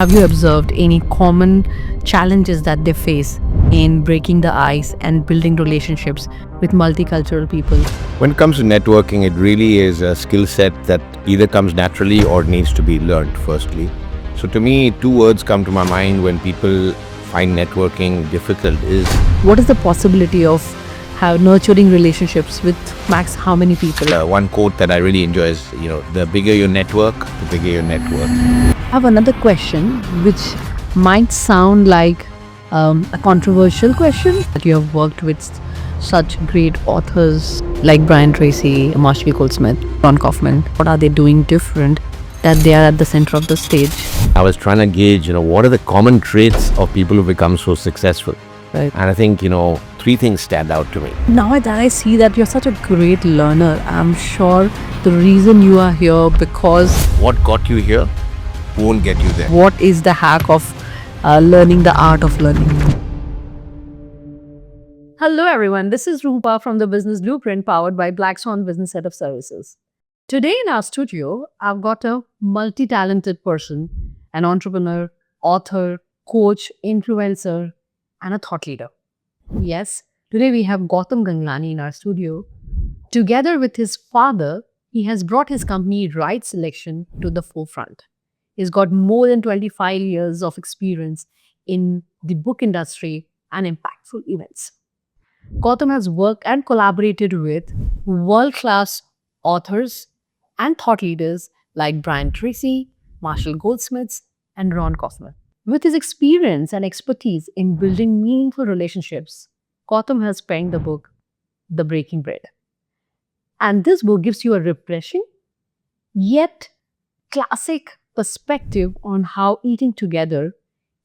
Have you observed any common challenges that they face in breaking the ice and building relationships with multicultural people? When it comes to networking, it really is a skill set that either comes naturally or needs to be learned, firstly. So to me, two words come to my mind when people find networking difficult is What is the possibility of how nurturing relationships with max how many people? one quote that I really enjoy is, the bigger your network, the bigger your network. I have another question which might sound like a controversial question. That you have worked with such great authors like Brian Tracy, Marshall Goldsmith, Ron Kaufman. What are they doing different that they are at the center of the stage? I was trying to gauge, what are the common traits of people who become so successful? Right. And I think, three things stand out to me. Now that I see that you're such a great learner, I'm sure the reason you are here because What got you here won't get you there. what is the hack of learning the art of learning? Hello everyone, this is Rupa from the Business Blueprint powered by Black Swan Business Set of Services. Today in our studio, I've got a multi-talented person, an entrepreneur, author, coach, influencer, and a thought leader. Yes, today we have Gautam Ganglani in our studio. Together with his father, he has brought his company Right Selection to the forefront. He's got more than 25 years of experience in the book industry and impactful events. Gautam has worked and collaborated with world-class authors and thought leaders like Brian Tracy, Marshall Goldsmith, and Ron Kaufman. With his experience and expertise in building meaningful relationships, Gautam has penned the book, The Breaking Bread. And this book gives you a refreshing, yet classic perspective on how eating together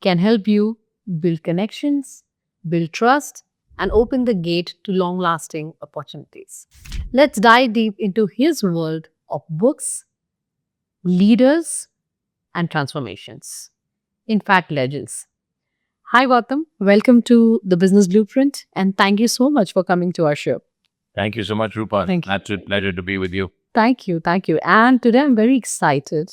can help you build connections, build trust, and open the gate to long-lasting opportunities. Let's dive deep into his world of books, leaders, and transformations. In fact, legends. Hi, Gautam. Welcome to the Business Blueprint, and thank you so much for coming to our show. Thank you so much, Rupa. Thank you. Absolute pleasure to be with you. Thank you, thank you. And today I'm very excited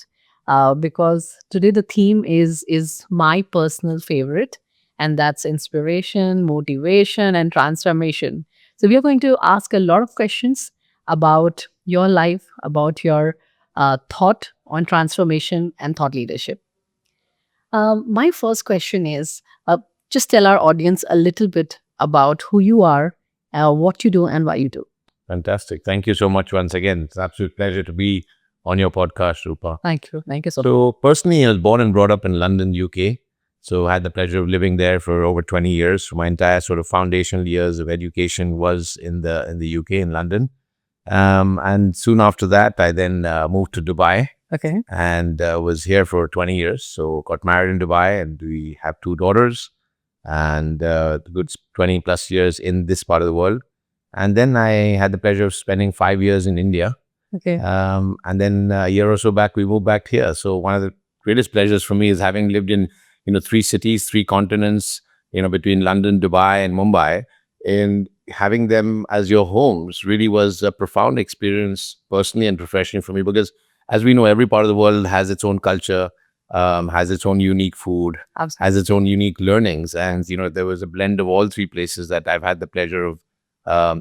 because today the theme is my personal favorite, and that's inspiration, motivation, and transformation. So we are going to ask a lot of questions about your life, about your thought on transformation and thought leadership. My first question is just tell our audience a little bit about who you are, what you do, and why you do. Fantastic. Thank you so much once again. It's an absolute pleasure to be on your podcast, Rupa. Thank you. Thank you so much. So personally, I was born and brought up in London, UK. So I had the pleasure of living there for over 20 years. So my entire sort of foundational years of education was in the UK, in London. And soon after that, I then moved to Dubai Okay. and was here for 20 years. So got married in Dubai, and we have two daughters and good 20 plus years in this part of the world. And then I had the pleasure of spending 5 years in India. Okay. And then a year or so back, we moved back here. So one of the greatest pleasures for me is having lived in, three cities, three continents, between London, Dubai, and Mumbai. And having them as your homes really was a profound experience personally and professionally for me, because as we know, every part of the world has its own culture, has its own unique food, Absolutely. has its own unique learnings. And, there was a blend of all three places that I've had the pleasure of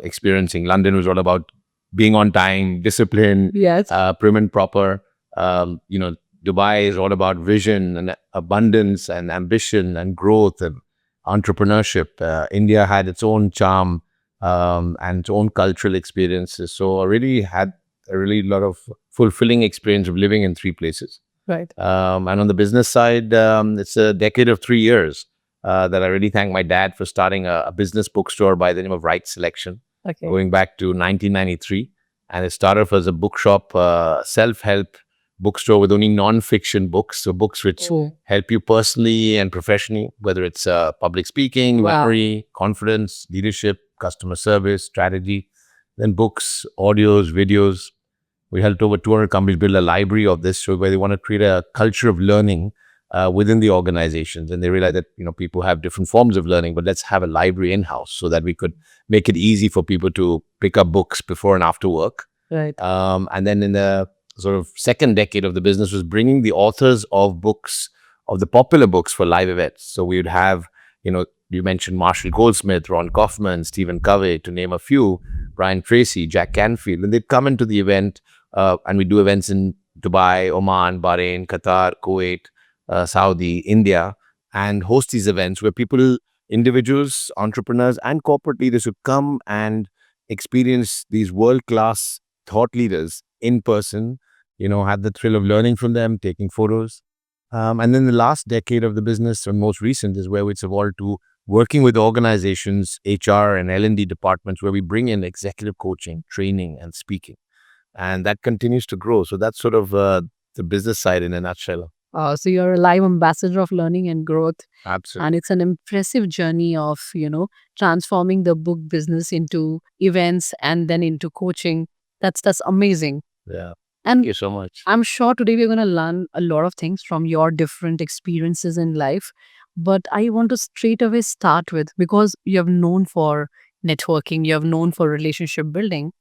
experiencing. London was all about being on time, discipline, Yes. prim and proper. Dubai is all about vision and abundance and ambition and growth and entrepreneurship. India had its own charm and its own cultural experiences. So I really had a really lot of fulfilling experience of living in three places. Right. And on the business side, it's a decade of 3 years that I really thank my dad for starting a business bookstore by the name of Right Selection, Okay. going back to 1993. And it started off as a bookshop, self-help bookstore with only non-fiction books. So books which Oh. help you personally and professionally, whether it's public speaking, Wow. memory, confidence, leadership, customer service, strategy. Then books, audios, videos. We helped over 200 companies build a library of this, so where they want to create a culture of learning within the organizations. And they realize that, people have different forms of learning, but let's have a library in-house so that we could make it easy for people to pick up books before and after work. Right. And then in the sort of second decade of the business was bringing the authors of books of the popular books for live events. So we would have, you mentioned Marshall Goldsmith, Ron Kaufman, Stephen Covey, to name a few, Brian Tracy, Jack Canfield, and they'd come into the event, and we do events in Dubai, Oman, Bahrain, Qatar, Kuwait, Saudi, India, and host these events where people, individuals, entrepreneurs, and corporate leaders would come and experience these world-class thought leaders in person, had the thrill of learning from them, taking photos. And then the last decade of the business, or most recent, is where it's evolved to working with organizations, HR and L&D departments, where we bring in executive coaching, training, and speaking. And that continues to grow. So that's sort of the business side in a nutshell. So you're a live ambassador of learning and growth. Absolutely. And it's an impressive journey of, transforming the book business into events and then into coaching. That's amazing. Yeah. And Thank you so much. I'm sure today we're going to learn a lot of things from your different experiences in life. But I want to straight away start with, because you have known for networking, you have known for relationship building.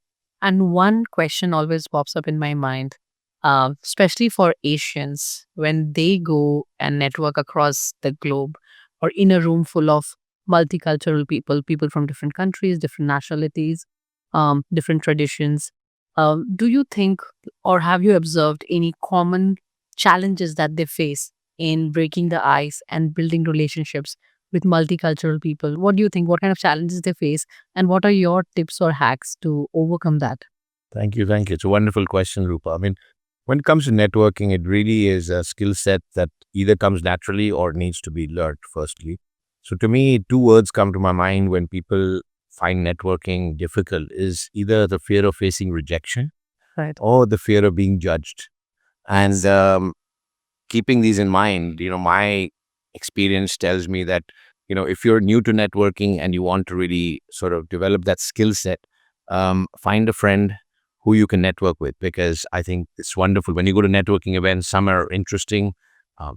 And one question always pops up in my mind, especially for Asians, when they go and network across the globe or in a room full of multicultural people, people from different countries, different nationalities, different traditions. Do you think, or have you observed any common challenges that they face in breaking the ice and building relationships with multicultural people? What do you think? What kind of challenges they face, and what are your tips or hacks to overcome that? Thank you. Thank you. It's a wonderful question, Rupa. I mean, when it comes to networking, it really is a skill set that either comes naturally or needs to be learned, firstly. So to me, two words come to my mind when people find networking difficult is either the fear of facing rejection, Right. or the fear of being judged. And keeping these in mind, my experience tells me that, if you're new to networking and you want to really sort of develop that skill set, find a friend who you can network with, because I think it's wonderful. When you go to networking events, some are interesting,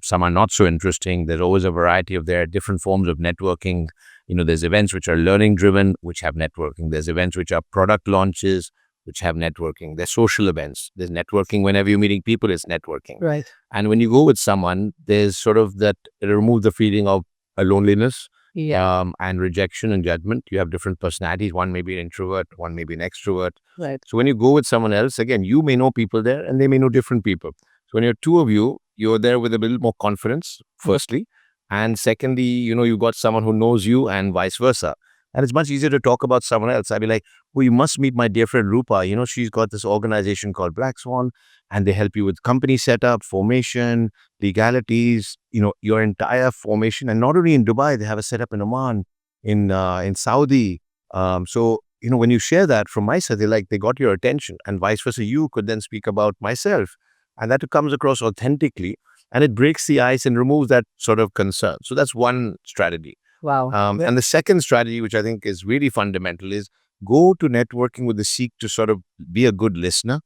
some are not so interesting. There's always a variety of there are different forms of networking. There's events which are learning driven, which have networking. There's events which are product launches, which have networking. There's social events. There's networking whenever you're meeting people, it's networking. Right. And when you go with someone, there's sort of that, it removes the feeling of a loneliness, Yeah. and rejection and judgment. You have different personalities. One may be an introvert, one may be an extrovert. Right. So when you go with someone else, again, you may know people there and they may know different people. So when you're two of you, you're there with a little more confidence, firstly. And secondly, you've got someone who knows you and vice versa. And it's much easier to talk about someone else. I'd be like, well, you must meet my dear friend Rupa. She's got this organization called Black Swan, and they help you with company setup, formation, legalities, your entire formation. And not only in Dubai, they have a setup in Oman, in Saudi. So, when you share that from my side, they got your attention, and vice versa. You could then speak about myself, and that comes across authentically, and it breaks the ice and removes that sort of concern. So that's one strategy. Wow. And the second strategy, which I think is really fundamental, is go to networking with the seek to sort of be a good listener,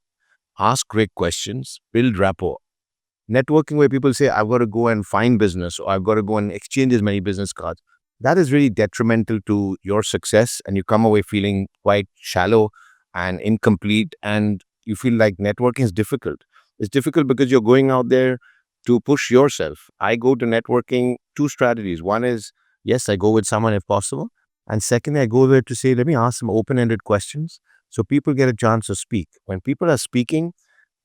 ask great questions, build rapport. Networking where people say, I've got to go and find business, or I've got to go and exchange as many business cards, that is really detrimental to your success, and you come away feeling quite shallow and incomplete, and you feel like networking is difficult. It's difficult because you're going out there to push yourself. I go to networking two strategies. One is, yes, I go with someone if possible. And secondly, I go there to say, let me ask some open-ended questions so people get a chance to speak. When people are speaking,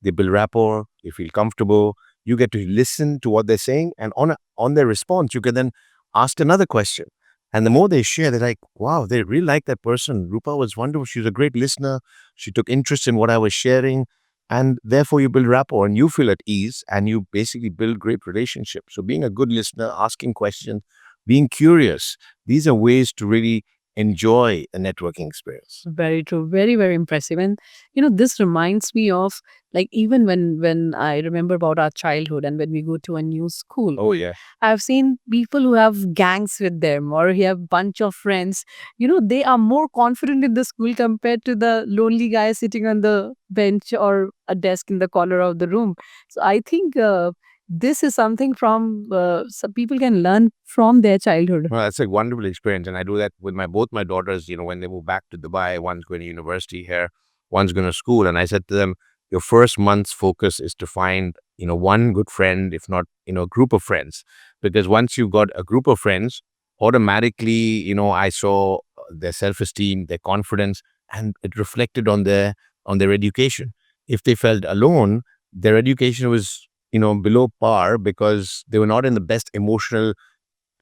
they build rapport, they feel comfortable, you get to listen to what they're saying, and on their response, you can then ask another question. And the more they share, they're like, wow, they really like that person. Rupa was wonderful. She was a great listener. She took interest in what I was sharing. And therefore, you build rapport and you feel at ease, and you basically build great relationships. So being a good listener, asking questions, being curious, these are ways to really enjoy a networking experience. Very true. Very, very impressive. And this reminds me of, like, even when I remember about our childhood and when we go to a new school. Oh, yeah. I've seen people who have gangs with them, or who have bunch of friends. They are more confident in the school compared to the lonely guy sitting on the bench or a desk in the corner of the room. So I think this is something from some people can learn from their childhood. Well, that's a wonderful experience. And I do that with both my daughters, when they move back to Dubai. One's going to university here, one's going to school. And I said to them, your first month's focus is to find, one good friend, if not, a group of friends. Because once you've got a group of friends, automatically, I saw their self-esteem, their confidence, and it reflected on their education. If they felt alone, their education was, below par because they were not in the best emotional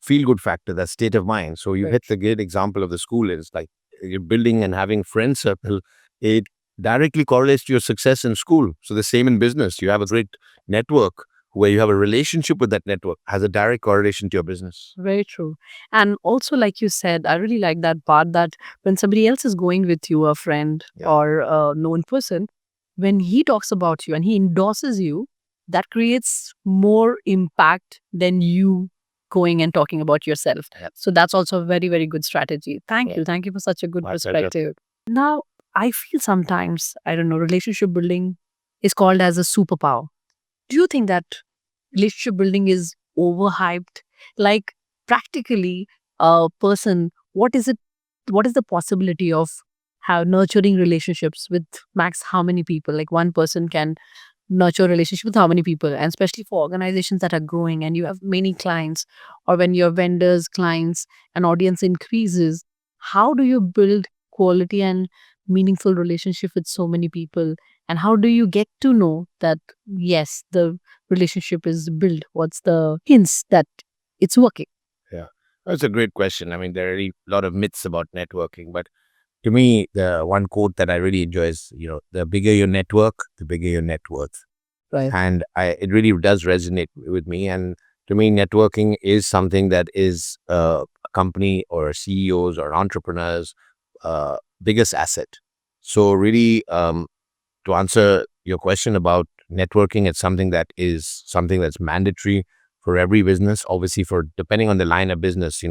feel good factor, that state of mind. So you Right. hit the great example of the school is like you're building and having friend circle. It directly correlates to your success in school. So the same in business. You have a great network where you have a relationship with that network has a direct correlation to your business. Very true. And also, like you said, I really like that part that when somebody else is going with you, a friend Yeah. or a known person, when he talks about you and he endorses you, that creates more impact than you going and talking about yourself. Yeah. So that's also a very, very good strategy. Thank Yeah. you. Thank you for such a good My pleasure. perspective. Now, I feel sometimes, I don't know, relationship building is called as a superpower. Do you think that relationship building is overhyped? Like practically a person, what is the possibility of how nurturing relationships with max how many people? Like one person can nurture a relationship with how many people, and especially for organizations that are growing and you have many clients, or when your vendors, clients, and audience increases, how do you build quality and meaningful relationship with so many people? And how do you get to know that yes, the relationship is built? What's the hints that it's working? Yeah. That's a great question. I mean, there are a lot of myths about networking, but to me, the one quote that I really enjoy is, the bigger your network, the bigger your net worth. Right. And it really does resonate with me. And to me, networking is something that is a company or CEOs or entrepreneurs' biggest asset. So really, to answer your question about networking, it's something that's mandatory for every business. Obviously, for depending on the line of business,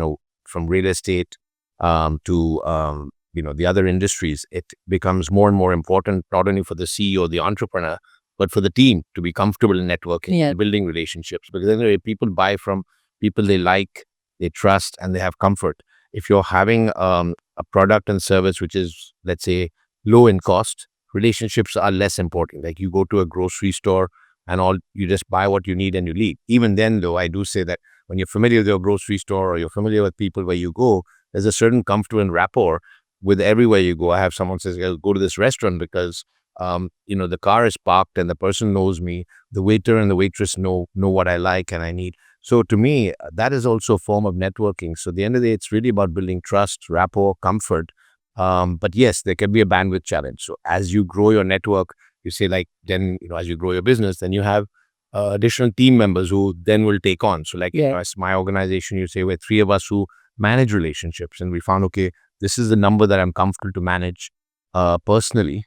from real estate to the other industries, it becomes more and more important not only for the CEO, the entrepreneur, but for the team to be comfortable in networking, Yeah. and building relationships. Because anyway, people buy from people they like, they trust, and they have comfort. If you're having a product and service which is, let's say, low in cost, relationships are less important. Like you go to a grocery store and you just buy what you need and you leave. Even then, though, I do say that when you're familiar with your grocery store or you're familiar with people where you go, there's a certain comfort and rapport with everywhere you go. I have someone says, "I'll go to this restaurant because the car is parked and the person knows me. The waiter and the waitress know what I like and I need." So to me, that is also a form of networking. So at the end of the day, it's really about building trust, rapport, comfort. But yes, there can be a bandwidth challenge. So as you grow your network, you say like, then, as you grow your business, then you have additional team members who then will take on. So like, Yeah. as my organization, you say we're three of us who manage relationships, and we found, okay, this is the number that I'm comfortable to manage personally.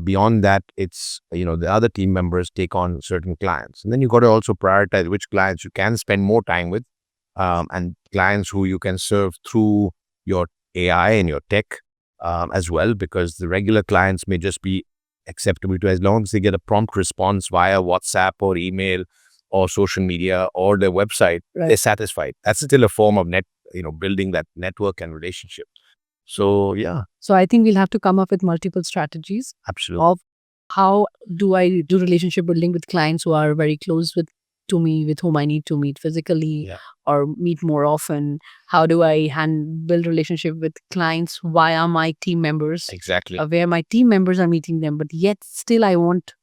Beyond that, it's, the other team members take on certain clients. And then you got to also prioritize which clients you can spend more time with, and clients who you can serve through your AI and your tech as well, because the regular clients may just be acceptable to, as long as they get a prompt response via WhatsApp or email or social media or their website, Right. they're satisfied. That's still a form of building that network and relationship. So yeah, So I think we'll have to come up with multiple strategies absolutely. of how do I do relationship building with clients who are very close to me, with whom I need to meet physically Yeah. or meet more often. How do I build relationship with clients via my team members, Exactly. where my team members are meeting them, but yet still I want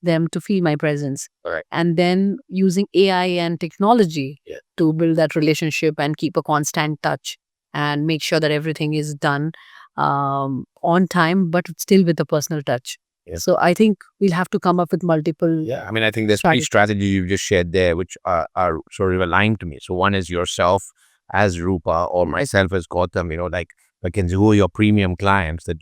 them to feel my presence. Correct. And then using AI and technology Yeah. to build that relationship and keep a constant touch and make sure that everything is done on time, but still with a personal touch. Yeah. So I think we'll have to come up with multiple. Yeah, I mean, I think there's three strategies you've just shared there, which are sort of aligned to me. So one is yourself as Rupa or myself as Gautam, like I can say, who are your premium clients that,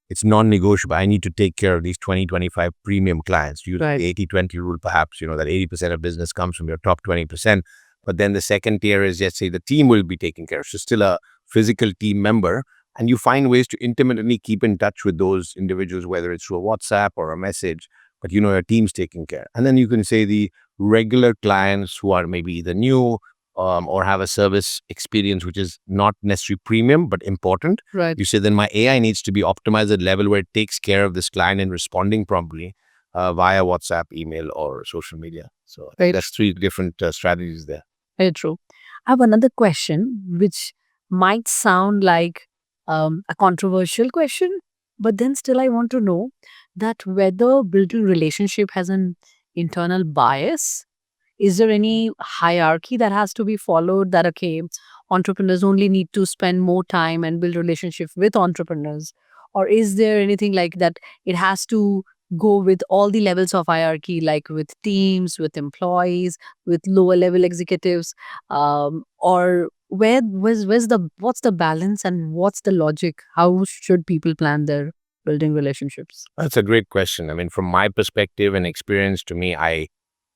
it's non-negotiable. I need to take care of these 20, 25 premium clients. Use Right. the 80-20 rule, perhaps, that 80% of business comes from your top 20%. But then the second tier is, let's say, the team will be taken care of. So still a physical team member. And you find ways to intimately keep in touch with those individuals, whether it's through a WhatsApp or a message, but your team's taking care. And then you can say the regular clients who are maybe either new or have a service experience which is not necessarily premium but important. Right. You say then my AI needs to be optimized at level where it takes care of this client and responding promptly. via WhatsApp, email, or social media. So Right. there's three different strategies there. Very true. I have another question, which might sound like a controversial question, but then still I want to know that whether building relationship has an internal bias. Is there any hierarchy that has to be followed that, okay, entrepreneurs only need to spend more time and build relationship with entrepreneurs? Or is there anything like that? It has to go with all the levels of hierarchy, like with teams, with employees, with lower level executives, or where's the what's the balance and what's the logic? How should people plan their building relationships? That's a great question. I mean, from my perspective and experience, to me, I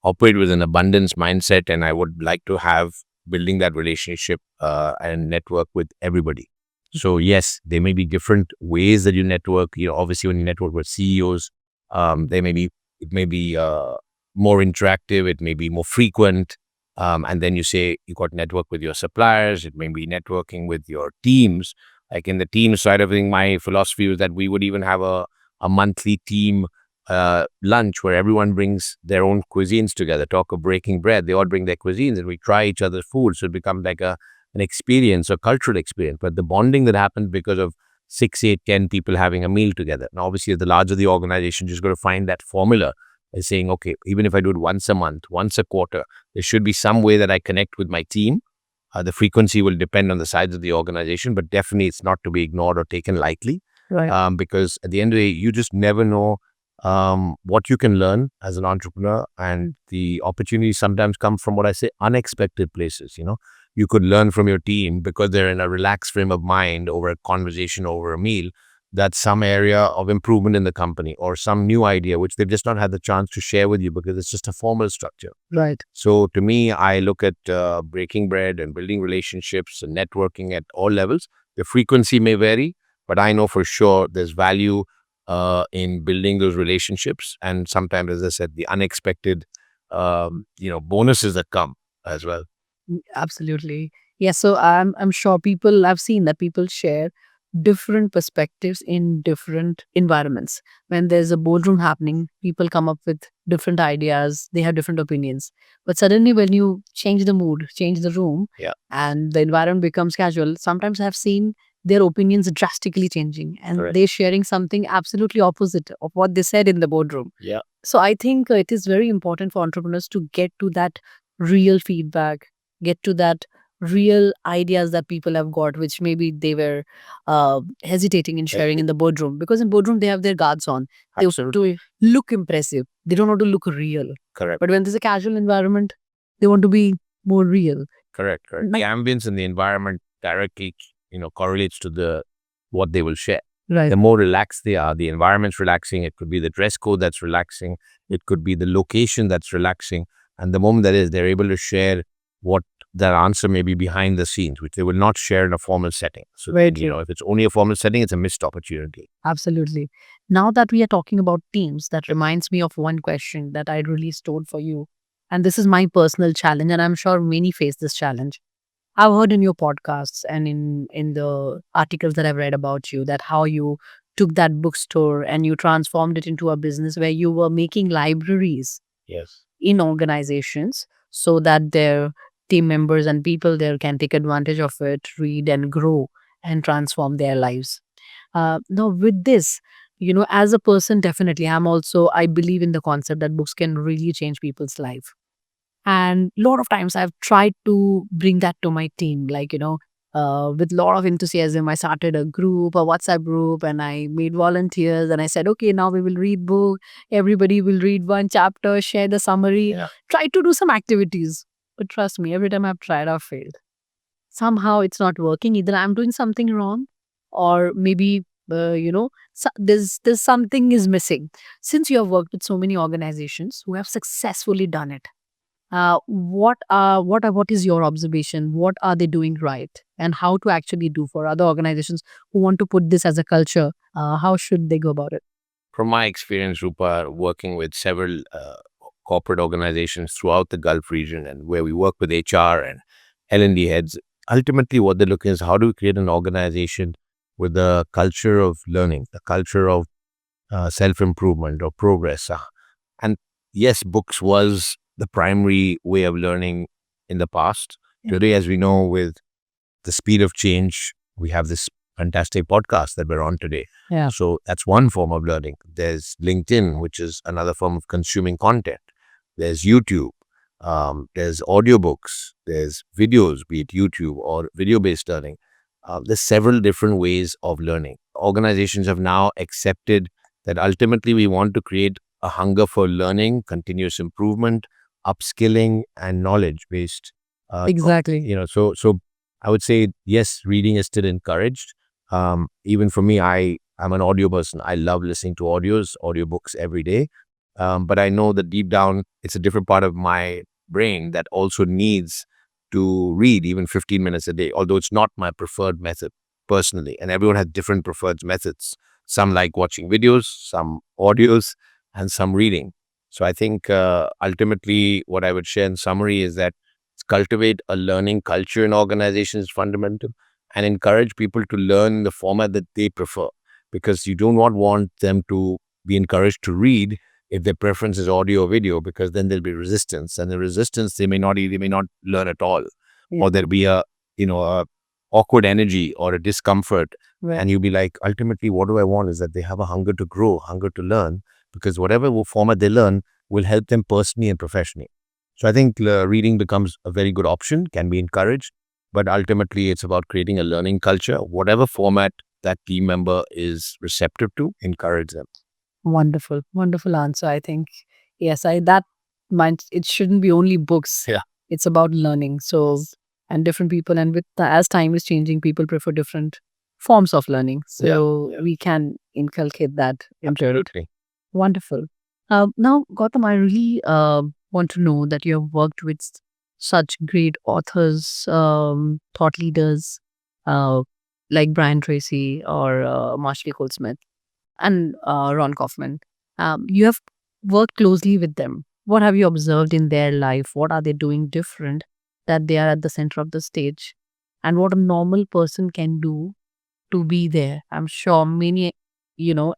operate with an abundance mindset, and I would like to have building that relationship and network with everybody. So yes, there may be different ways that you network. Obviously, when you network with CEOs, it may be more interactive. It may be more frequent. And then you say you got network with your suppliers. It may be networking with your teams. Like in the team side of thing, my philosophy was that we would even have a monthly team lunch where everyone brings their own cuisines together, talk of breaking bread. They all bring their cuisines and we try each other's food. So it becomes like an experience, a cultural experience. But the bonding that happens because of 6, 8, 10 people having a meal together. And obviously, the larger the organization, you're just going to find that formula is saying, okay, even if I do it once a month, once a quarter, there should be some way that I connect with my team. The frequency will depend on the size of the organization, but definitely it's not to be ignored or taken lightly. Right. Because at the end of the day, you just never know what you can learn as an entrepreneur, and the opportunities sometimes come from what I say unexpected places. You could learn from your team because they're in a relaxed frame of mind over a conversation, over a meal. That's some area of improvement in the company or some new idea which they've just not had the chance to share with you because it's just a formal structure. Right. So to me, I look at breaking bread and building relationships and networking at all levels. The frequency may vary, but I know for sure there's value in building those relationships. And sometimes, as I said, the unexpected, bonuses that come as well. Absolutely. Yes. So I'm sure people I've seen that people share different perspectives in different environments. When there's a boardroom happening, people come up with different ideas, they have different opinions. But suddenly when you change the mood, change the room, Yeah. and the environment becomes casual, sometimes I've seen their opinions drastically changing and Correct. they're sharing something absolutely opposite of what they said in the boardroom. Yeah. So I think it is very important for entrepreneurs to get to that real feedback, get to that real ideas that people have got, which maybe they were hesitating in sharing in the boardroom, because in boardroom they have their guards on. They want Absolutely. to look impressive. They don't want to look real. Correct. But when there's a casual environment, they want to be more real. Correct. The ambience and the environment directly, correlates to what they will share. Right. The more relaxed they are, the environment's relaxing. It could be the dress code that's relaxing. It could be the location that's relaxing. And the moment that is, they're able to share what that answer may be behind the scenes, which they will not share in a formal setting. So, Very true. if it's only a formal setting, it's a missed opportunity. Absolutely. Now that we are talking about teams, that reminds me of one question that I really stored for you. And this is my personal challenge, and I'm sure many face this challenge. I've heard in your podcasts and in the articles that I've read about you that how you took that bookstore and you transformed it into a business where you were making libraries Yes. in organizations so that their team members and people there can take advantage of it, read and grow and transform their lives. Now, with this, as a person, definitely, I believe in the concept that books can really change people's life. And a lot of times I've tried to bring that to my team, like, with a lot of enthusiasm, I started a group, a WhatsApp group, and I made volunteers and I said, okay, now we will read book. Everybody will read one chapter, share the summary, Yeah. try to do some activities. But trust me, every time I've tried, I've failed. Somehow it's not working. Either I'm doing something wrong or maybe, there's something is missing. Since you have worked with so many organizations who have successfully done it, what is your observation? What are they doing right, and how to actually do for other organizations who want to put this as a culture? How should they go about it? From my experience, Rupa, working with several corporate organizations throughout the Gulf region and where we work with HR and L&D heads, ultimately what they're looking is how do we create an organization with a culture of learning, a culture of self-improvement or progress. And yes, books was the primary way of learning in the past. Today, as we know, with the speed of change, we have this fantastic podcast that we're on today. Yeah. So that's one form of learning. There's LinkedIn, which is another form of consuming content. There's YouTube. There's audiobooks. There's videos, be it YouTube or video-based learning. There's several different ways of learning. Organizations have now accepted that ultimately we want to create a hunger for learning, continuous improvement, upskilling, and knowledge-based. Exactly. So I would say yes, reading is still encouraged. Even for me, I'm an audio person. I love listening to audiobooks every day. But I know that deep down, it's a different part of my brain that also needs to read even 15 minutes a day, although it's not my preferred method personally. And everyone has different preferred methods. Some like watching videos, some audios, and some reading. So I think ultimately what I would share in summary is that cultivate a learning culture in organizations is fundamental, and encourage people to learn in the format that they prefer, because you do not want them to be encouraged to read if their preference is audio or video, because then there'll be resistance, and the resistance they may not learn at all. Yeah. Or there'll be a awkward energy or a discomfort. Right. And you'll be like, ultimately what do I want is that they have a hunger to grow, hunger to learn, because whatever format they learn will help them personally and professionally. So I think reading becomes a very good option, can be encouraged, but ultimately it's about creating a learning culture, whatever format that team member is receptive to, encourage them. Wonderful, wonderful answer. I think yes, I that mind it shouldn't be only books. Yeah. It's about learning. So and different people, and as time is changing, people prefer different forms of learning. So we can inculcate that into it. Absolutely. Wonderful. Now, Gautam, I really want to know that you have worked with such great authors, thought leaders, uh, like Brian Tracy or Marshall Goldsmith and Ron Kaufman. You have worked closely with them. What have you observed in their life? What are they doing different that they are at the center of the stage? And what a normal person can do to be there. I'm sure many,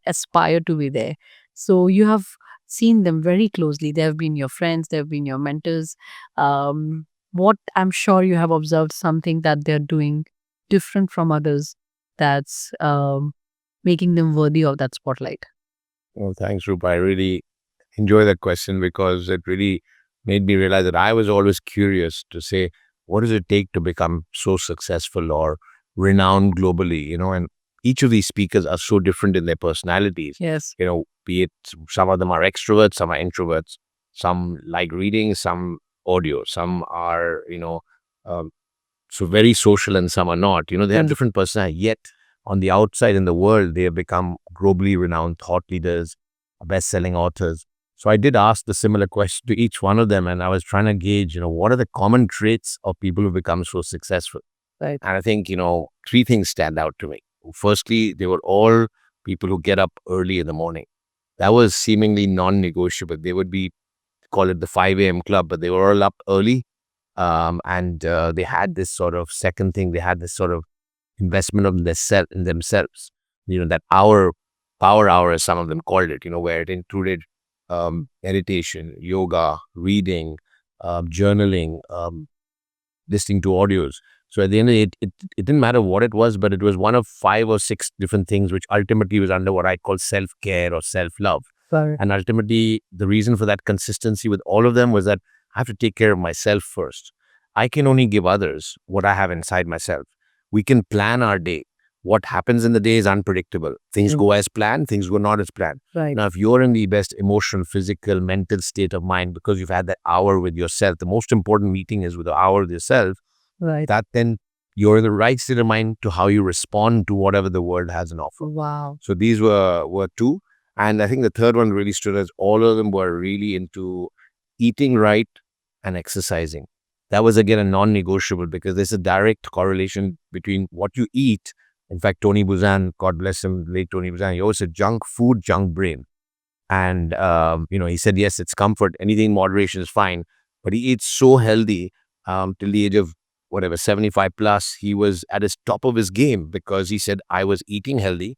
aspire to be there. So you have seen them very closely. They have been your friends, they have been your mentors. What I'm sure you have observed something that they're doing different from others that's making them worthy of that spotlight. Well, thanks, Rupa. I really enjoy that question because it really made me realize that I was always curious to say, what does it take to become so successful or renowned globally? And each of these speakers are so different in their personalities. Yes. Be it some of them are extroverts, some are introverts, some like reading, some audio, some are, um, so very social and some are not. They have Yes. different personalities, yet on the outside in the world, they have become globally renowned thought leaders, best-selling authors. So I did ask the similar question to each one of them, and I was trying to gauge, what are the common traits of people who become so successful? Right. And I think, three things stand out to me. Firstly, they were all people who get up early in the morning. That was seemingly non-negotiable. They would be, call it the 5 a.m. club, but they were all up early. And they had this sort of second thing. They had this sort of investment of in themselves. That power hour, as some of them called it, where it included meditation, yoga, reading, journaling, listening to audios. So at the end of it didn't matter what it was, but it was one of 5 or 6 different things, which ultimately was under what I call self-care or self-love. Sorry. And ultimately, the reason for that consistency with all of them was that I have to take care of myself first. I can only give others what I have inside myself. We can plan our day. What happens in the day is unpredictable. Things go as planned, things go not as planned. Right. Now, if you're in the best emotional, physical, mental state of mind because you've had that hour with yourself, the most important meeting is with the hour with yourself, Right. that then you're in the right state of mind to how you respond to whatever the world has an offer. Wow. So these were 2. And I think the third one really stood as all of them were really into eating right and exercising. That was again a non-negotiable because there's a direct correlation between what you eat. In fact, Tony Buzan, God bless him, late Tony Buzan, he always said junk food, junk brain. And, he said, yes, it's comfort. Anything in moderation is fine. But he eats so healthy till the age of whatever, 75 plus. He was at his top of his game because he said, I was eating healthy.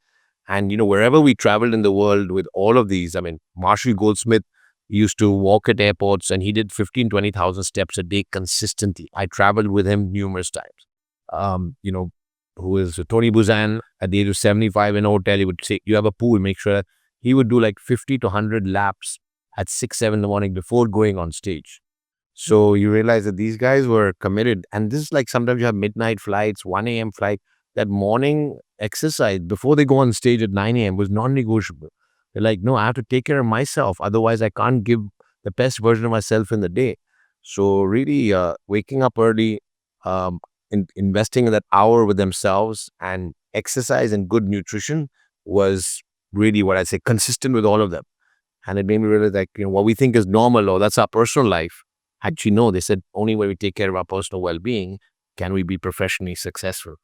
And, wherever we traveled in the world with all of these, I mean, Marshall Goldsmith He used to walk at airports and he did 15, 20,000 steps a day consistently. I traveled with him numerous times. You know, who is Tony Buzan at the age of 75 in a hotel, he would say, you have a pool, make sure that he would do like 50 to 100 laps at 6, 7 in the morning before going on stage. So you realize that these guys were committed. And this is like sometimes you have midnight flights, 1 a.m. flight. That morning exercise before they go on stage at 9 a.m. was non-negotiable. They're like, no, I have to take care of myself. Otherwise, I can't give the best version of myself in the day. So really waking up early, investing in that hour with themselves and exercise and good nutrition was really what I say consistent with all of them. And it made me realize that, what we think is normal or that's our personal life. Actually, no, they said only when we take care of our personal well-being can we be professionally successful.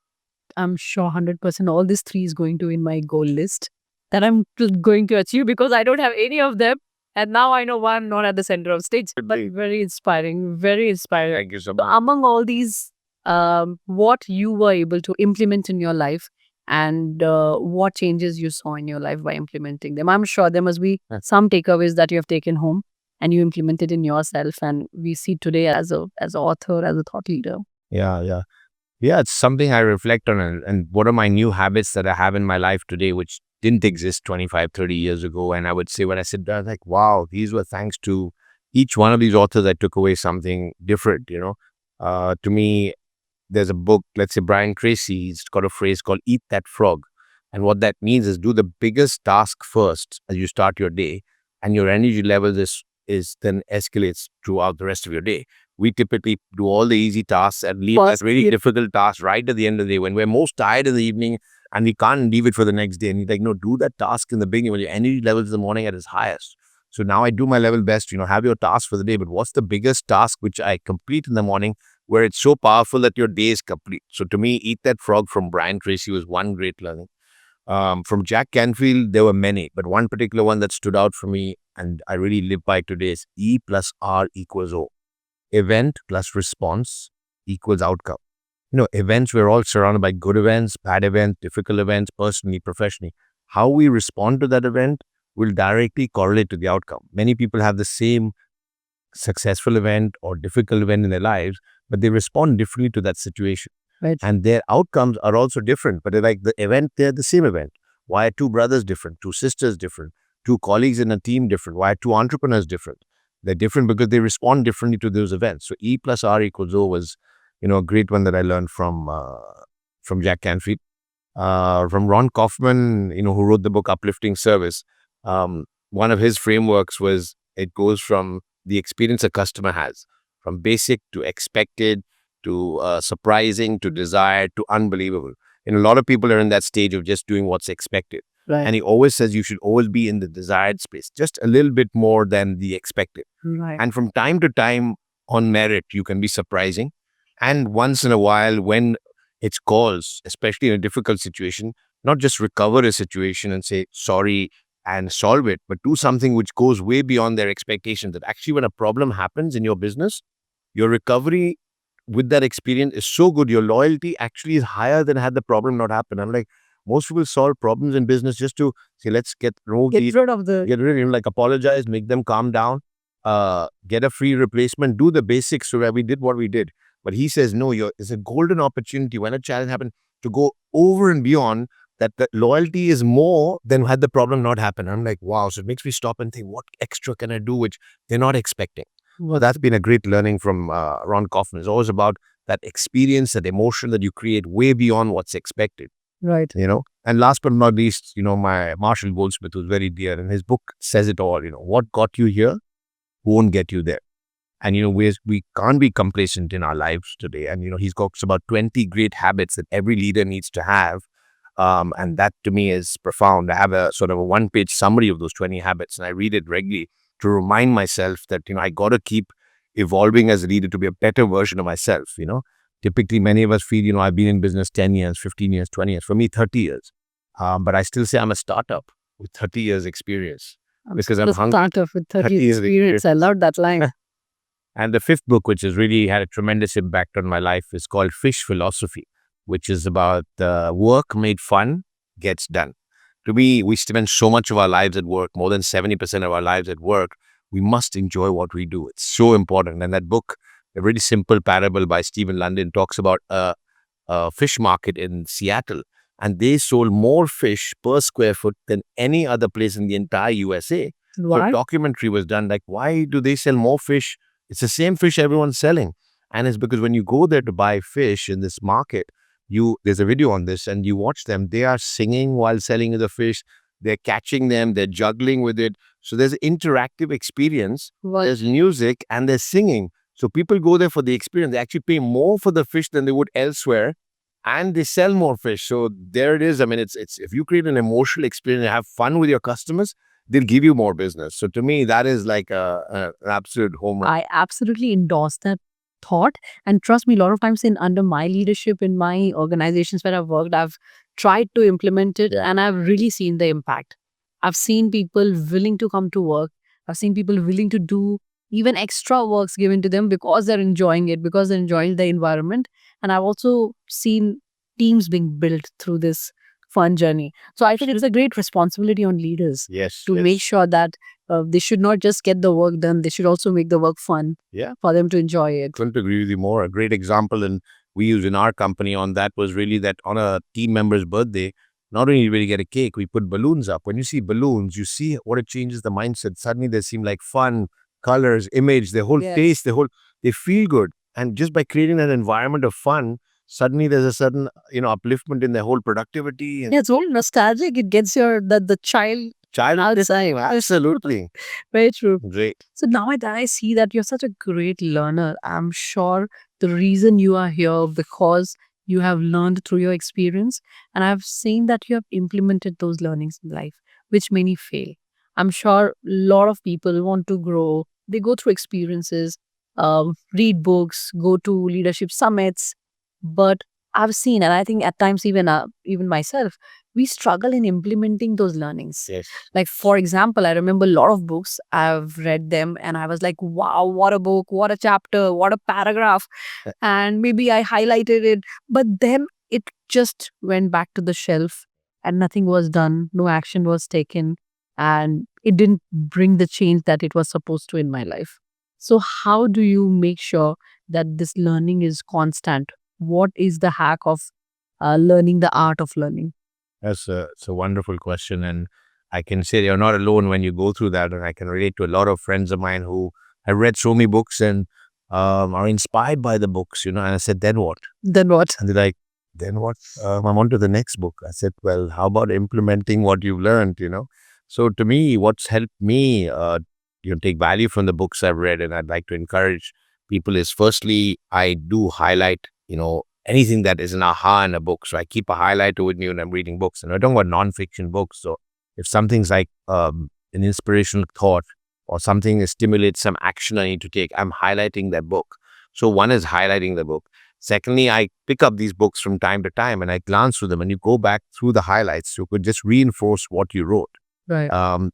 I'm sure 100% all these three is going to in my goal list that I'm going to achieve because I don't have any of them. And now I know why I'm not at the center of stage. But very inspiring, very inspiring. Thank you so So much. among all these, what you were able to implement in your life and what changes you saw in your life by implementing them. I'm sure there must be some takeaways that you have taken home and you implemented in yourself. And we see today as an author, as a thought leader. Yeah. Yeah, it's something I reflect on. And what are my new habits that I have in my life today, which didn't exist 25, 30 years ago? And I would say when I sit down, I was like, wow, these were thanks to each one of these authors. I took away something different, To me, there's a book, let's say Brian Tracy, he's got a phrase called eat that frog. And what that means is do the biggest task first as you start your day, and your energy level is then escalates throughout the rest of your day. We typically do all the easy tasks and leave that really difficult task right at the end of the day when we're most tired in the evening and we can't leave it for the next day. And he's like, no, do that task in the beginning when your energy levels in the morning at its highest. So now I do my level best, have your task for the day, but what's the biggest task which I complete in the morning where it's so powerful that your day is complete? So to me, Eat That Frog from Brian Tracy was one great learning. From Jack Canfield, there were many, but one particular one that stood out for me and I really live by today is E plus R equals O. Event plus response equals outcome. Events, we're all surrounded by good events, bad events, difficult events, personally, professionally. How we respond to that event will directly correlate to the outcome. Many people have the same successful event or difficult event in their lives, but they respond differently to that situation. Right. And their outcomes are also different, but they're like the event, they're the same event. Why are two brothers different, two sisters different, two colleagues in a team different? Why are two entrepreneurs different? They're different because they respond differently to those events. So E plus R equals O was, a great one that I learned from Jack Canfield. From Ron Kaufman, who wrote the book Uplifting Service. One of his frameworks was it goes from the experience a customer has, from basic to expected to surprising to desired to unbelievable. And a lot of people are in that stage of just doing what's expected. Right. And he always says you should always be in the desired space, just a little bit more than the expected. Right. And from time to time, on merit, you can be surprising. And once in a while, when it's calls, especially in a difficult situation, not just recover a situation and say sorry and solve it, but do something which goes way beyond their expectations. That actually when a problem happens in your business, your recovery with that experience is so good. Your loyalty actually is higher than had the problem not happened. I'm like, most people solve problems in business just to say, let's get rid of like apologize, make them calm down, get a free replacement, do the basics so that we did what we did. But he says, no, it's a golden opportunity when a challenge happened to go over and beyond that. The loyalty is more than had the problem not happened. I'm like, wow. So it makes me stop and think, what extra can I do which they're not expecting? Well, that's been a great learning from Ron Kaufman. It's always about that experience, that emotion that you create way beyond what's expected. Right. And last but not least, my Marshall Goldsmith was very dear, and his book says it all. What got you here won't get you there. And, we can't be complacent in our lives today. And, he's talks about 20 great habits that every leader needs to have. And that to me is profound. I have a sort of a one-page summary of those 20 habits, and I read it regularly to remind myself that, I got to keep evolving as a leader to be a better version of myself. Typically, many of us feel, I've been in business 10 years, 15 years, 20 years, for me, 30 years. But I still say I'm a startup with 30 years experience. Because I'm a startup with 30 years experience. I love that line. And the fifth book, which has really had a tremendous impact on my life, is called Fish Philosophy, which is about work made fun gets done. To me, we spend so much of our lives at work, more than 70% of our lives at work. we must enjoy what we do. It's so important. And that book, a really simple parable by Stephen London, talks about a fish market in Seattle, and they sold more fish per square foot than any other place in the entire USA. So a Why? documentary was done, like, why do they sell more fish? It's the same fish everyone's selling. And it's because when you go there to buy fish in this market, there's a video on this and you watch them, they are singing while selling the fish. They're catching them, they're juggling with it. So there's an interactive experience. Well, There's music and there's singing. So people go there for the experience. They actually pay more for the fish than they would elsewhere, and they sell more fish. So there it is. I mean, it's if you create an emotional experience and have fun with your customers, they'll give you more business. So to me, that is like an absolute home run. I absolutely endorse that thought. And trust me, a lot of times under my leadership in my organizations where I've worked, I've tried to implement it and I've really seen the impact. I've seen people willing to come to work. I've seen people willing to do even extra works given to them because they're enjoying it, because they're enjoying the environment. And I've also seen teams being built through this fun journey. So I think it's a great responsibility on leaders Yes. to make sure that they should not just get the work done, they should also make the work fun for them to enjoy it. Couldn't agree with you more. A great example, and we use in our company on that, was really that on a team member's birthday, not only did we get a cake, we put balloons up. When you see balloons, you see what it changes the mindset. Suddenly they seem like fun, colors, image, their whole face, they feel good. And just by creating that environment of fun, suddenly there's a sudden, upliftment in their whole productivity. And Yeah, it's all nostalgic. It gets the child child design, absolutely. very true. Great. So now that I see that you're such a great learner, I'm sure the reason you are here because you have learned through your experience, and I've seen that you have implemented those learnings in life, which many fail. I'm sure a lot of people want to grow. They go through experiences, read books, go to leadership summits, but I've seen, and I think at times even myself, we struggle in implementing those learnings. Yes. Like, for example, I remember a lot of books, I've read them and I was like, wow, what a book, what a chapter, what a paragraph. And maybe I highlighted it, but then it just went back to the shelf and nothing was done, no action was taken, and it didn't bring the change that it was supposed to in my life. So, how do you make sure that this learning is constant? What is the hack of learning the art of learning? It's a wonderful question. And I can say you're not alone when you go through that. And I can relate to a lot of friends of mine who have read so many books and are inspired by the books, And I said, then what? Then what? And they're like, then what? I'm on to the next book. I said, well, how about implementing what you've learned, So to me, what's helped me, take value from the books I've read, and I'd like to encourage people is, firstly, I do highlight, anything that is an aha in a book. So I keep a highlighter with me when I'm reading books. And I don't want nonfiction books. So if something's like an inspirational thought or something that stimulates some action I need to take, I'm highlighting that book. So one is highlighting the book. Secondly, I pick up these books from time to time and I glance through them, and you go back through the highlights. You could just reinforce what you wrote. Right.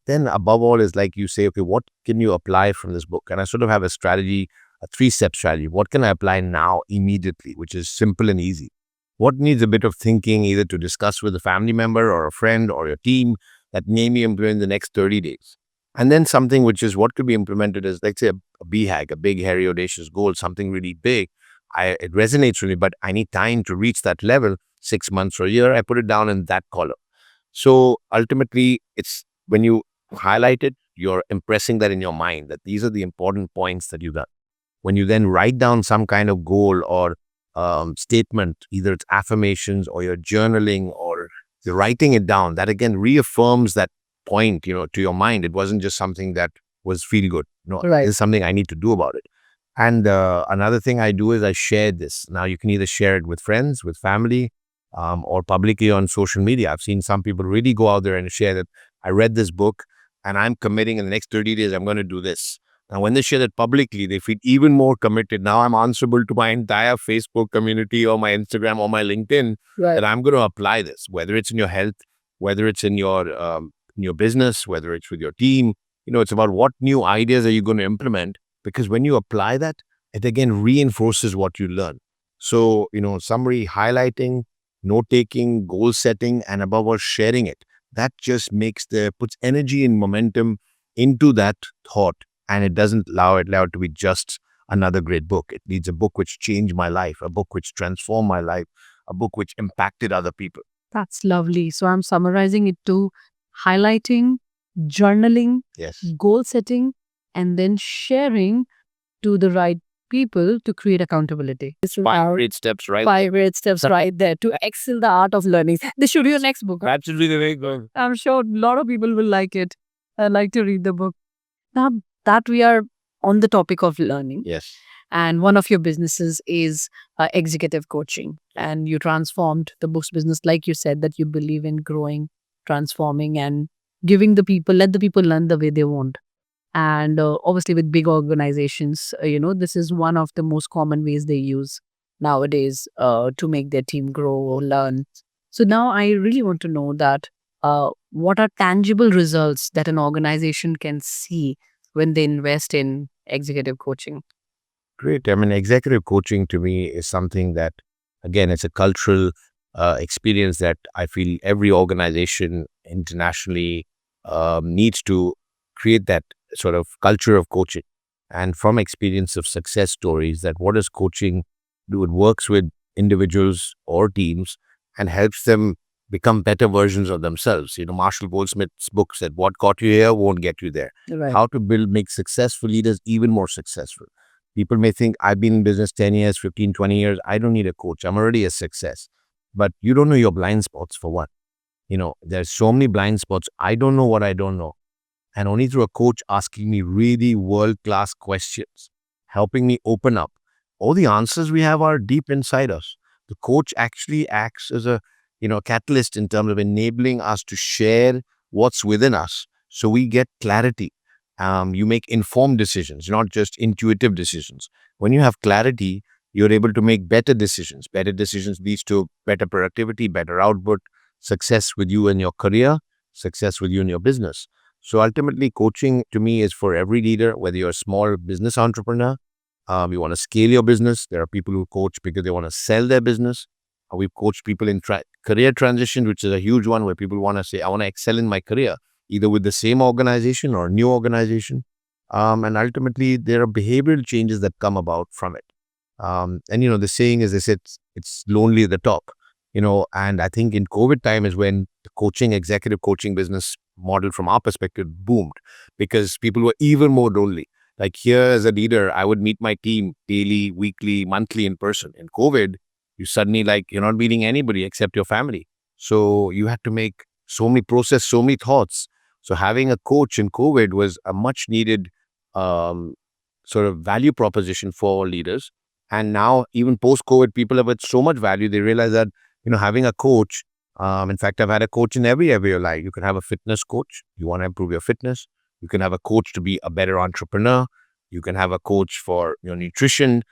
Then above all is like you say, okay, what can you apply from this book? And I sort of have a strategy, a 3-step strategy. What can I apply now immediately, which is simple and easy? What needs a bit of thinking, either to discuss with a family member or a friend or your team, that may be implemented in the next 30 days? And then something which is what could be implemented is, let's say, a BHAG, a big, hairy, audacious goal, something really big. It resonates with me, but I need time to reach that level, 6 months or a year. I put it down in that column. So ultimately, it's when you highlight it, you're impressing that in your mind that these are the important points that you've done. When you then write down some kind of goal or statement, either it's affirmations or you're journaling or you're writing it down, that again reaffirms that point, to your mind. It wasn't just something that was feel good. No, Right. It's something I need to do about it. And another thing I do is I share this. Now you can either share it with friends, with family, or publicly on social media. I've seen some people really go out there and share that I read this book and I'm committing in the next 30 days, I'm going to do this. Now, when they share that publicly, they feel even more committed. Now I'm answerable to my entire Facebook community or my Instagram or my LinkedIn, that I'm going to apply this, whether it's in your health, whether it's in your business, whether it's with your team. It's about what new ideas are you going to implement, because when you apply that, it again reinforces what you learn. So, summary, highlighting, note-taking, goal setting, and above all, sharing it. That just puts energy and momentum into that thought. And it doesn't allow it to be just another great book. It needs a book which changed my life, a book which transformed my life, a book which impacted other people. That's lovely. So I'm summarizing it to highlighting, journaling, Yes. goal setting, and then sharing to the right people to create accountability. It's Five great steps, right? 5 great steps right there to excel the art of learning. This should be your next book. Absolutely the way it goes. I'm sure a lot of people will like it. I like to read the book. Now that we are on the topic of learning, Yes. and one of your businesses is executive coaching, and you transformed the books business, like you said, that you believe in growing, transforming, and giving the people, let the people learn the way they want. And obviously, with big organizations, this is one of the most common ways they use nowadays to make their team grow or learn. So now I really want to know that what are tangible results that an organization can see when they invest in executive coaching? Great. I mean, executive coaching to me is something that, again, it's a cultural experience that I feel every organization internationally needs to create that sort of culture of coaching. And from experience of success stories, that what does coaching do? It works with individuals or teams and helps them become better versions of themselves. Marshall Goldsmith's book said, "What got you here won't get you there." Right. How to make successful leaders even more successful. People may think, I've been in business 10 years, 15, 20 years. I don't need a coach. I'm already a success. But you don't know your blind spots, for one. There's so many blind spots. I don't know what I don't know. And only through a coach asking me really world-class questions, helping me open up. All the answers we have are deep inside us. The coach actually acts as a, catalyst in terms of enabling us to share what's within us. So we get clarity. You make informed decisions, not just intuitive decisions. When you have clarity, you're able to make better decisions. Better decisions leads to better productivity, better output, success with you in your career, success with you in your business. So ultimately, coaching to me is for every leader, whether you're a small business entrepreneur, you want to scale your business. There are people who coach because they want to sell their business. We've coached people in career transition, which is a huge one, where people want to say, I want to excel in my career, either with the same organization or a new organization. And ultimately, there are behavioral changes that come about from it. And the saying is, it's lonely at the top. And I think in COVID time is when the executive coaching business model from our perspective boomed, because people were even more lonely. Like here as a leader, I would meet my team daily, weekly, monthly in person. In COVID, you suddenly you're not meeting anybody except your family. So you had to process so many thoughts. So having a coach in COVID was a much needed sort of value proposition for all leaders. And now even post-COVID, people have had so much value. They realize that, having a coach, in fact, I've had a coach in every area of your life. You can have a fitness coach. You want to improve your fitness. You can have a coach to be a better entrepreneur. You can have a coach for your nutrition,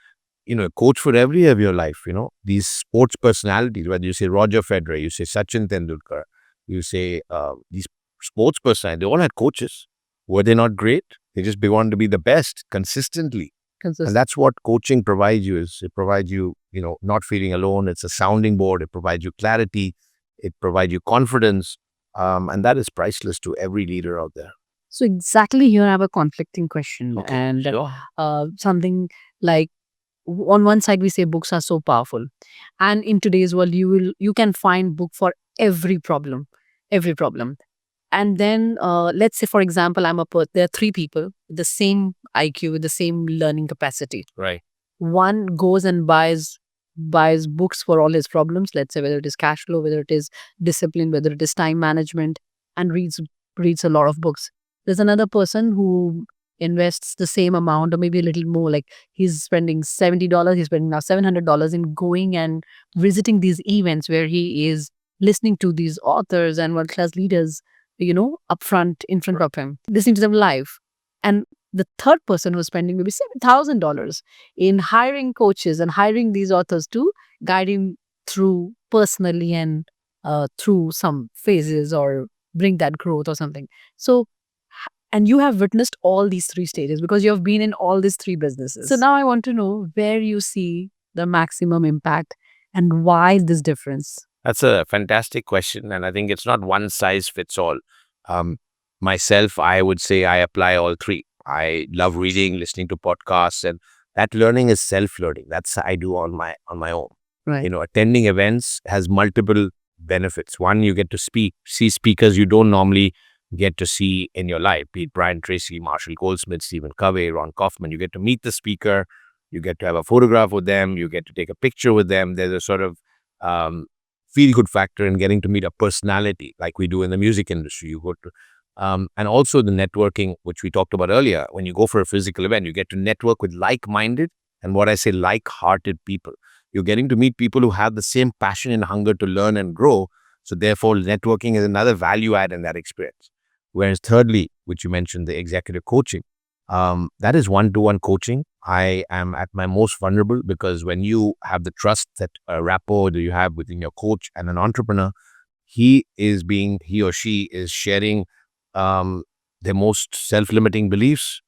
a coach for every area of your life. These sports personalities, whether you say Roger Federer, you say Sachin Tendulkar, you say these sports personalities, they all had coaches. Were they not great? They wanted to be the best consistently. And that's what coaching provides you. It provides you, not feeling alone. It's a sounding board. It provides you clarity. It provides you confidence. And that is priceless to every leader out there. So exactly here I have a conflicting question. Okay, And sure. something like, on one side we say books are so powerful, and in today's world you can find book for every problem, every problem. And then let's say, for example, there are three people with the same IQ, with the same learning capacity. Right. One goes and buys books for all his problems, let's say whether it is cash flow, whether it is discipline, whether it is time management, and reads a lot of books. There's another person who invests the same amount or maybe a little more, like he's spending $70, he's spending now $700 in going and visiting these events where he is listening to these authors and world-class leaders, up front, in front of him, listening to them live. And the third person who's spending maybe $7,000 in hiring coaches and hiring these authors to guide him through personally and through some phases or bring that growth or something. So, and you have witnessed all these three stages because you have been in all these three businesses. So now I want to know where you see the maximum impact and why this difference. That's a fantastic question. And I think it's not one size fits all. Myself, I would say I apply all three. I love reading, listening to podcasts, and that learning is self-learning. That's I do on my own. Right. Attending events has multiple benefits. One, you get to see speakers you don't normally get to see in your life, be it Brian Tracy, Marshall Goldsmith, Stephen Covey, Ron Kaufman. You get to meet the speaker, you get to have a photograph with them, you get to take a picture with them. There's a sort of um, feel good factor in getting to meet a personality like we do in the music industry. You go to and also the networking, which we talked about earlier. When you go for a physical event, you get to network with like-minded, and what I say, like-hearted people. You're getting to meet people who have the same passion and hunger to learn and grow. So therefore, networking is another value add in that experience. Whereas thirdly, which you mentioned, the executive coaching, that is one-to-one coaching. I am at my most vulnerable because when you have the trust, that rapport that you have within your coach and an entrepreneur, he or she is sharing their most self-limiting beliefs,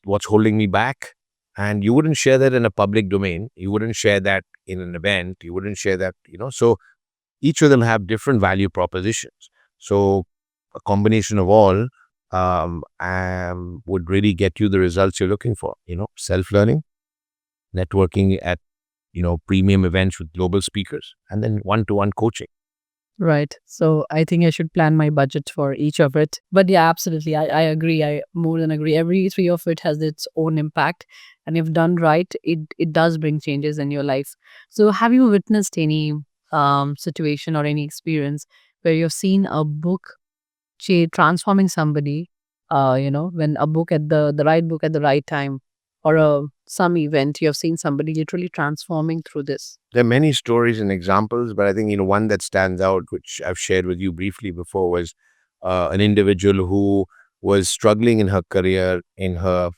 what's holding me back. And you wouldn't share that in a public domain. You wouldn't share that in an event. You wouldn't share that, so each of them have different value propositions. So a combination of all would really get you the results you're looking for, self-learning, networking at, premium events with global speakers, and then one-to-one coaching. Right. So I think I should plan my budget for each of it. But yeah, absolutely. I agree. I more than agree. Every three of it has its own impact. And if done right, it does bring changes in your life. So have you witnessed any situation or any experience where you've seen a book transforming somebody, when a book at the right book at the right time, or some event, you have seen somebody literally transforming through this? There are many stories and examples, but I think, one that stands out, which I've shared with you briefly before, was an individual who was struggling in her career in her,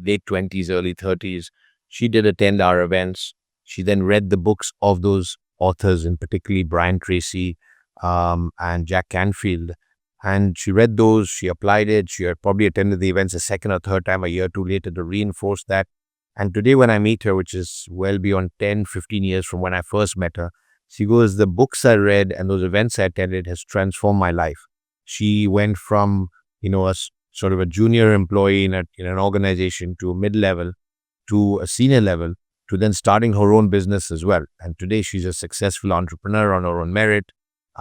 late 20s, early 30s. She did attend our events. She then read the books of those authors, and particularly Brian Tracy and Jack Canfield. And she read those, she applied it, she had probably attended the events a second or third time a year or two later to reinforce that. And today when I meet her, which is well beyond 10, 15 years from when I first met her, she goes, the books I read and those events I attended has transformed my life. She went from, sort of a junior employee in an organization to a mid-level, to a senior level, to then starting her own business as well. And today she's a successful entrepreneur on her own merit.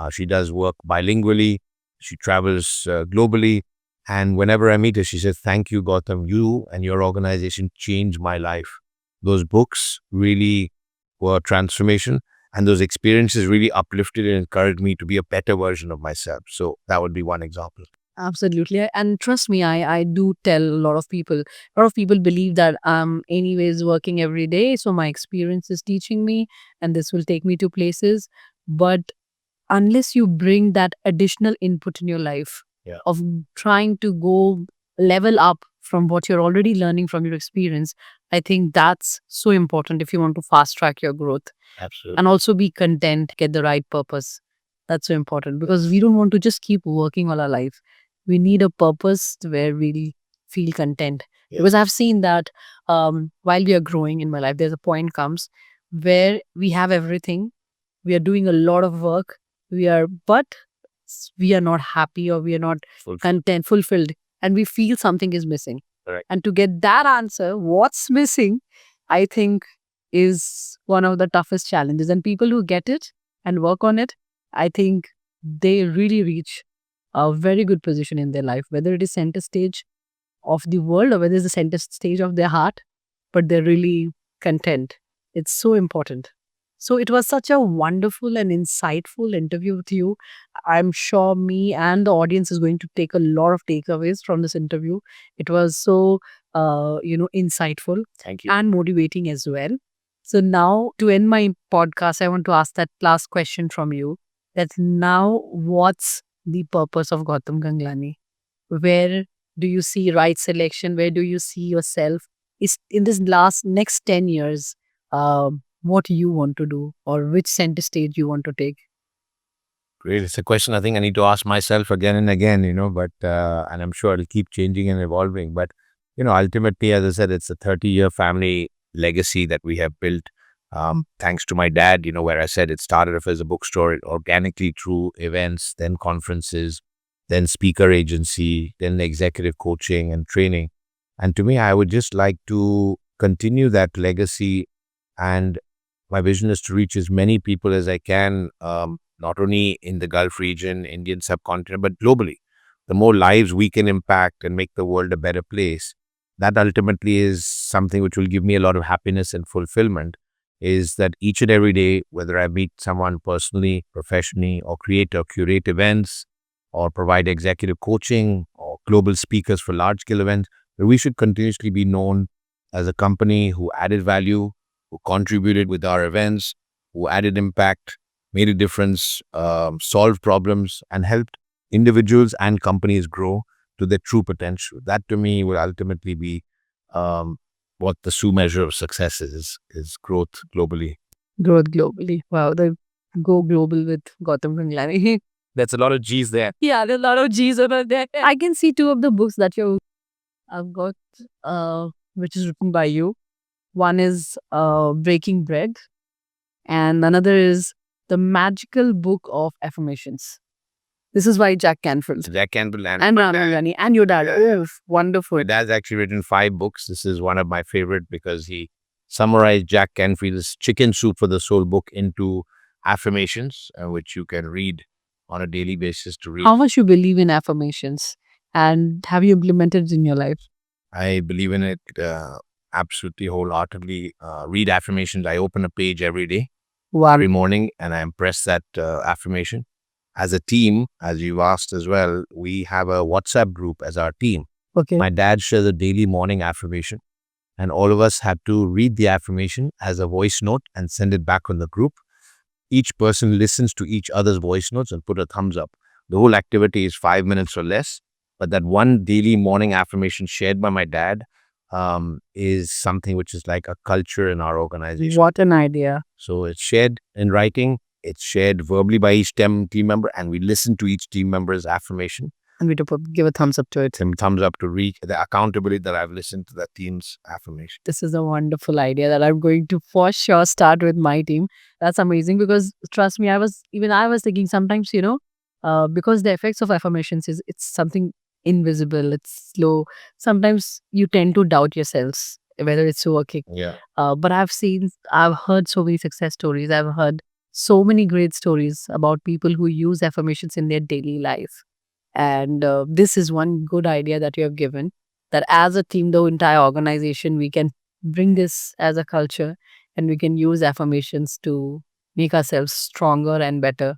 She does work bilingually. She travels globally. And whenever I meet her, she says, thank you, Gautam. You and your organization changed my life. Those books really were transformation. And those experiences really uplifted and encouraged me to be a better version of myself. So that would be one example. Absolutely. And trust me, I do tell a lot of people. A lot of people believe that I'm anyways working every day, so my experience is teaching me and this will take me to places. But unless you bring that additional input in your life, Yeah. of trying to go level up from what you're already learning from your experience, I think that's so important if you want to fast track your growth. Absolutely. And also be content, get the right purpose. That's so important because we don't want to just keep working all our life. We need a purpose where we feel content. Yeah. Because I've seen that while we are growing in my life, there's a point comes where we have everything. We are doing a lot of work. But we are not happy, or we are not content, fulfilled, and we feel something is missing. Correct. And to get that answer, what's missing, I think is one of the toughest challenges. And people who get it and work on it, I think they really reach a very good position in their life, whether it is center stage of the world or whether it's the center stage of their heart, but they're really content. It's so important. So it was such a wonderful and insightful interview with you. I'm sure me and the audience is going to take a lot of takeaways from this interview. It was so, insightful. Thank you. And motivating as well. So now to end my podcast, I want to ask that last question from you. That now, what's the purpose of Gautam Ganglani? Where do you see right selection? Where do you see yourself? Is in this next 10 years, what you want to do or which center stage you want to take? Great. It's a question I think I need to ask myself again and again, but, and I'm sure it'll keep changing and evolving. But, ultimately, as I said, it's a 30-year family legacy that we have built. Thanks to my dad, where I said it started off as a bookstore organically through events, then conferences, then speaker agency, then executive coaching and training. And to me, I would just like to continue that legacy, and my vision is to reach as many people as I can, not only in the Gulf region, Indian subcontinent, but globally. The more lives we can impact and make the world a better place, that ultimately is something which will give me a lot of happiness and fulfillment. Is that each and every day, whether I meet someone personally, professionally, or create or curate events, or provide executive coaching or global speakers for large scale events, that we should continuously be known as a company who added value, who contributed with our events, who added impact, made a difference, solved problems, and helped individuals and companies grow to their true potential. That to me will ultimately be um, what the true measure of success is growth globally. Growth globally. Wow, the go global with Gautam Ganglani. There's a lot of G's there. Yeah, there's a lot of G's over there. I can see two of the books that I've got, which is written by you. One is Breaking Bread, and another is The Magical Book of Affirmations. This is by Jack Canfield. Jack Campbell and Ram Rani and your dad. Oh, wonderful. my dad's actually written 5 books. This is one of my favorite because he summarized Jack Canfield's Chicken Soup for the Soul book into affirmations, which you can read on a daily basis to read. How much you believe in affirmations, and have you implemented it in your life? I believe in it absolutely wholeheartedly. Read affirmations. I open a page every day, Wow. every morning, and I impress that affirmation. As a team, as you've asked as well, we have a WhatsApp group as our team. Okay. My dad shares a daily morning affirmation, and all of us have to read the affirmation as a voice note and send it back on the group. Each person listens to each other's voice notes and put a thumbs up. The whole activity is 5 minutes or less, but that one daily morning affirmation shared by my dad is something which is like a culture in our organization. What an idea. So it's shared in writing, it's shared verbally by each team member, and we listen to each team member's affirmation. And we give a thumbs up to it. Some thumbs up to reach the accountability that I've listened to that team's affirmation. This is a wonderful idea that I'm going to for sure start with my team. That's amazing because trust me, I was thinking sometimes, because the effects of affirmations is it's something invisible, it's slow. Sometimes you tend to doubt yourselves whether it's working. Yeah. But I've heard so many success stories. I've heard so many great stories about people who use affirmations in their daily life. And this is one good idea that you have given, that as a team, the entire organization, we can bring this as a culture and we can use affirmations to make ourselves stronger and better.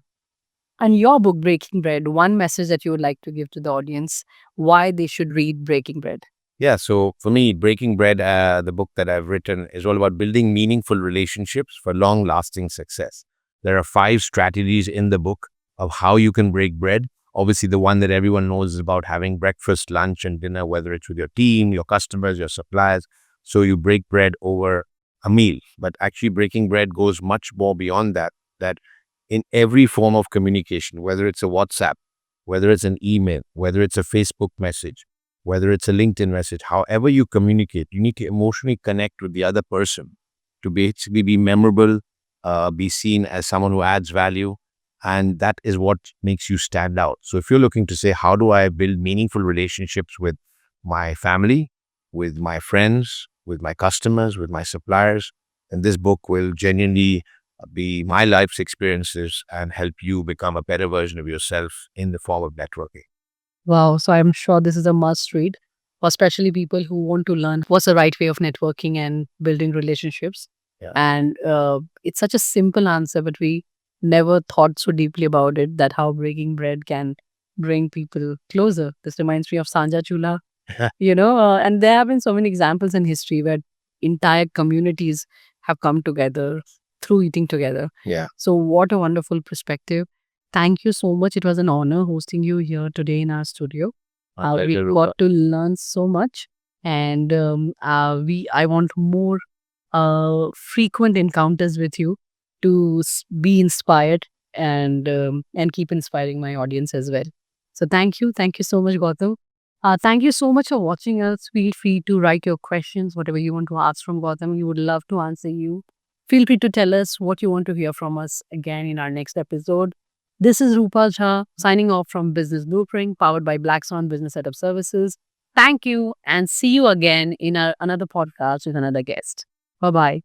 And your book, Breaking Bread, one message that you would like to give to the audience, why they should read Breaking Bread. Yeah. So for me, Breaking Bread, the book that I've written, is all about building meaningful relationships for long lasting success. There are 5 strategies in the book of how you can break bread. Obviously, the one that everyone knows is about having breakfast, lunch, and dinner, whether it's with your team, your customers, your suppliers. So you break bread over a meal. But actually, breaking bread goes much more beyond that, that in every form of communication, whether it's a WhatsApp, whether it's an email, whether it's a Facebook message, whether it's a LinkedIn message, however you communicate, you need to emotionally connect with the other person to basically be memorable, be seen as someone who adds value. And that is what makes you stand out. So if you're looking to say, how do I build meaningful relationships with my family, with my friends, with my customers, with my suppliers, then this book will genuinely be my life's experiences and help you become a better version of yourself in the form of networking. Wow. So I'm sure this is a must read, especially people who want to learn what's the right way of networking and building relationships. Yeah. And it's such a simple answer, but we never thought so deeply about it, that how breaking bread can bring people closer. This reminds me of Sanja Chula, and there have been so many examples in history where entire communities have come together through eating together. Yeah. So what a wonderful perspective. Thank you so much. It was an honor hosting you here today in our studio. My We pleasure, got to learn so much, and I want more frequent encounters with you to be inspired and keep inspiring my audience as well. So thank you so much, Gautam. Thank you so much for watching us. Feel free to write your questions, whatever you want to ask from Gautam. We would love to answer you. Feel free to tell us what you want to hear from us again in our next episode. This is Rupa Jha signing off from Business Blueprint, powered by Black Swan Business Setup Services. Thank you and see you again in another podcast with another guest. Bye bye.